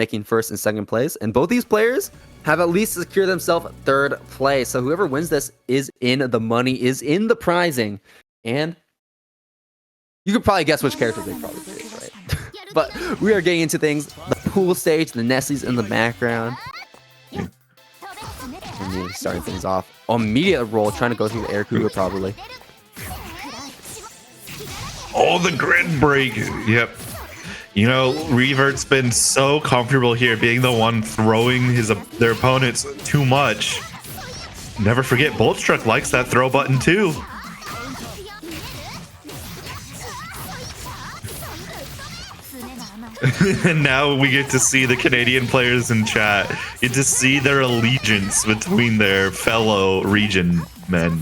taking first and second place. And both these players have at least secured themselves third place. So whoever wins this is in the money, is in the prizing. And you could probably guess which character they probably choose, right? But we are getting into things. The pool stage, the Nestle's in the background. And starting things off. Immediate roll, trying to go through the air cougar probably. Oh, the grid break. Yep. You know, Revert's been so comfortable here being the one throwing their opponents too much. Never forget, Boltstruck likes that throw button too. And now we get to see the Canadian players in chat get to see their allegiance between their fellow region men.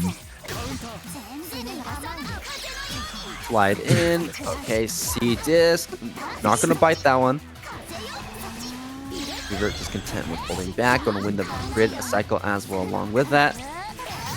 Slide in. Okay, C disc. Not gonna bite that one. Revert just content with holding back. Gonna win the grid cycle as well along with that.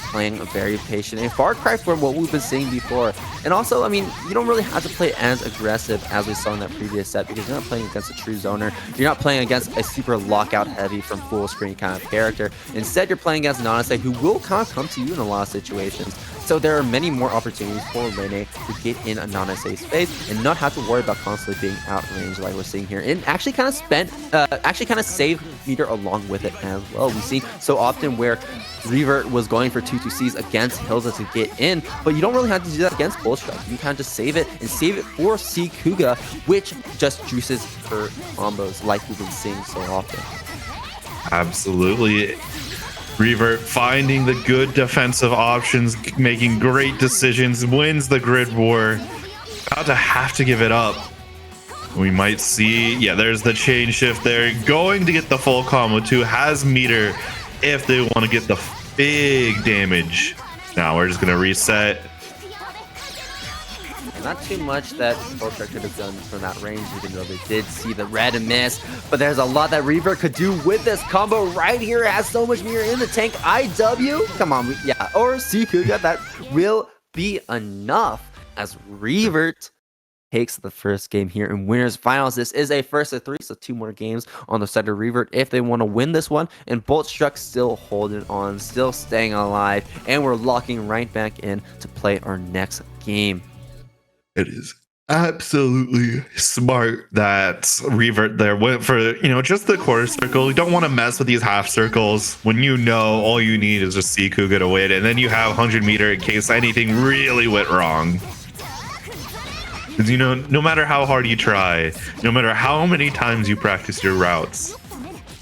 Playing very patient. A far cry from what we've been seeing before. And also, I mean, you don't really have to play as aggressive as we saw in that previous set because you're not playing against a true zoner. You're not playing against a super lockout heavy from full screen kind of character. Instead, you're playing against Nanase, who will kind of come to you in a lot of situations. So there are many more opportunities for Linne to get in a Nanase space and not have to worry about constantly being out range like we're seeing here. And actually kind of save meter along with it as well. We see so often where Revert was going for 2-2Cs against Hilda to get in, but you don't really have to do that against Boltstruck. You can kind of just save it and save it for C Kuga, which just juices her combos like we've been seeing so often. Absolutely. Revert finding the good defensive options, making great decisions, wins the grid war. About to have to give it up. We might see, yeah, there's the chain shift there. Going to get the full combo too, has meter if they want to get the big damage. Now we're just going to reset. Not too much that Boltstruck could have done from that range, even though they did see the red miss. But there's a lot that Revert could do with this combo right here. It has so much meter in the tank. IW, come on, yeah, or C Kuga, that will be enough as Revert takes the first game here in winners finals. This is a first of 3, so 2 more games on the side of Revert if they want to win this one. And Boltstruck still holding on, still staying alive, and we're locking right back in to play our next game. It is absolutely smart that Revert there went for, you know, just the quarter circle. You don't want to mess with these half circles when you know all you need is just see Kuga to win, and then you have 100 meter in case anything really went wrong. Because, you know, no matter how hard you try, no matter how many times you practice your routes,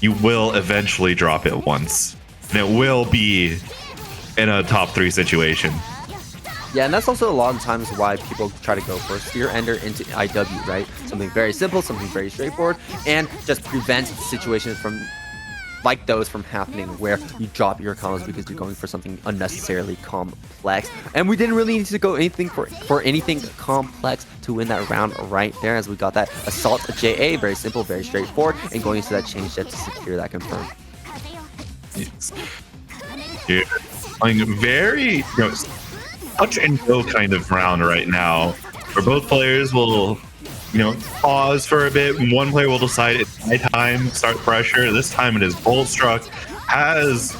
you will eventually drop it once. And it will be in a top 3 situation. Yeah, and that's also a lot of times why people try to go for Spear Ender into IW, right? Something very simple, something very straightforward, and just prevents situations from like those from happening where you drop your combos because you're going for something unnecessarily complex. And we didn't really need to go anything for anything complex to win that round right there, as we got that Assault JA, very simple, very straightforward, and going into that chain shift to secure that confirm. Yes. Yeah. Playing very, you know, touch and go kind of round right now, where both players will, you know, pause for a bit. One player will decide it's my time, start pressure. This time it is Boltstruck. Has,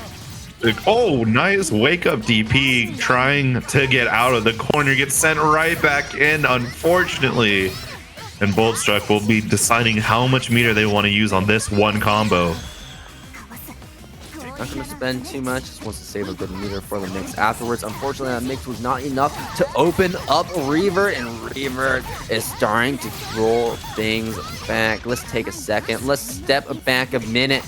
like, oh, nice wake up DP, trying to get out of the corner, gets sent right back in, unfortunately. And Boltstruck will be deciding how much meter they want to use on this one combo. Not going to spend too much, just wants to save a good meter for the mix afterwards. Unfortunately, that mix was not enough to open up Revert, and Revert is starting to roll things back. Let's take a second. Let's step back a minute.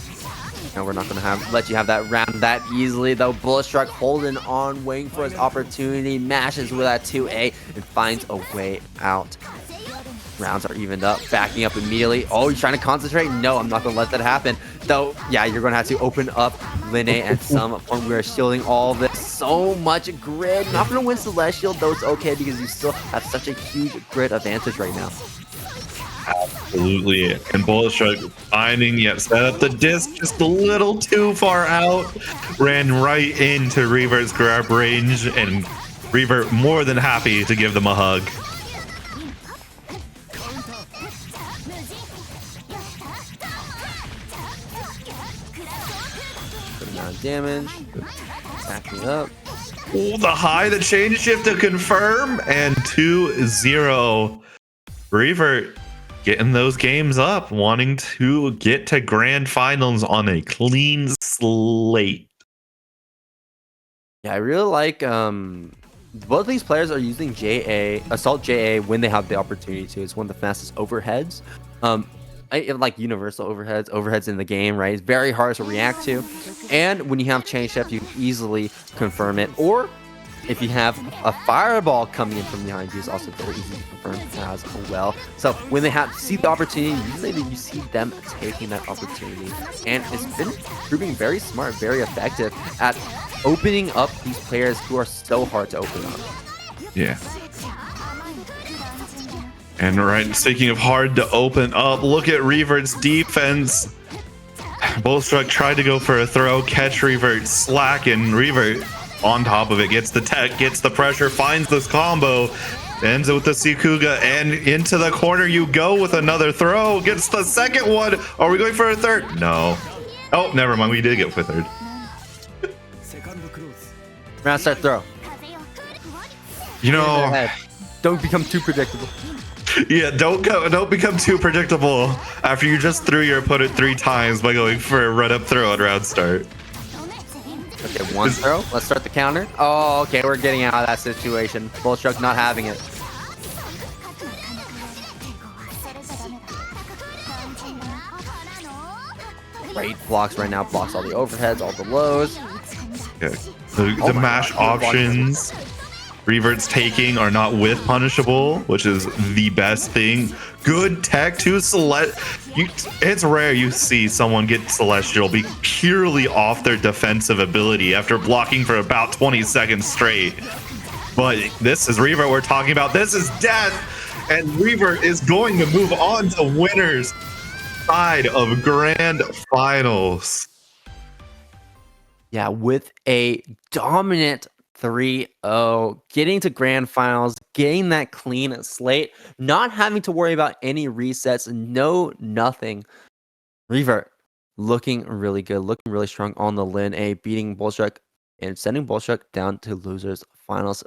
Now we're not going to let you have that round that easily, though. Boltstruck holding on, waiting for his opportunity, mashes with that 2A, and finds a way out. Rounds are evened up, backing up immediately. Oh, you're trying to concentrate? No, I'm not going to let that happen. Though, yeah, you're going to have to open up Linne at some point. We are shielding all this. So much grid. Not going to win Celestial, though it's okay because you still have such a huge grid advantage right now. Absolutely. And Boltstruck finding, yet set up the disc just a little too far out. Ran right into Revert's grab range, and Revert more than happy to give them a hug. amount of damage. Backing up. Oh, the high, the change shift to confirm, and 2-0. Revert getting those games up, wanting to get to grand finals on a clean slate. Yeah, I really like both of these players are using Assault JA when they have the opportunity to. It's one of the fastest overheads. Like universal overheads in the game, right? It's very hard to react to. And when you have chain shift, you can easily confirm it. Or if you have a fireball coming in from behind you, it's also very easy to confirm as well. So when they see the opportunity, usually you see them taking that opportunity. And it's been proving very smart, very effective at opening up these players who are so hard to open up. Yeah. And right, speaking of hard to open up, look at Revert's defense. Boltstruck tried to go for a throw, catch Revert, slack, and Revert on top of it gets the tech, gets the pressure, finds this combo, ends it with the Sikuga, and into the corner you go with another throw, gets the second one. Are we going for a third? No. Oh, never mind, we did get for a third. Round start throw. You know, don't become too predictable. Yeah, don't become too predictable after you just threw your opponent 3 times by going for a run-up throw on round start. Okay, one throw. Let's start the counter. Oh, okay, we're getting out of that situation. Boltstruck not having it. Great blocks right now. Blocks all the overheads, all the lows. Okay. The mash options Revert's taking are not with punishable, which is the best thing. Good tech to select. It's rare you see someone get Celestial be purely off their defensive ability after blocking for about 20 seconds straight. But this is Revert we're talking about. This is death, and Revert is going to move on to winners side of grand finals. Yeah, with a dominant 3-0, getting to grand finals, getting that clean slate, not having to worry about any resets, nothing. Revert looking really good, looking really strong on the Linne, beating Boltstruck and sending Boltstruck down to losers finals.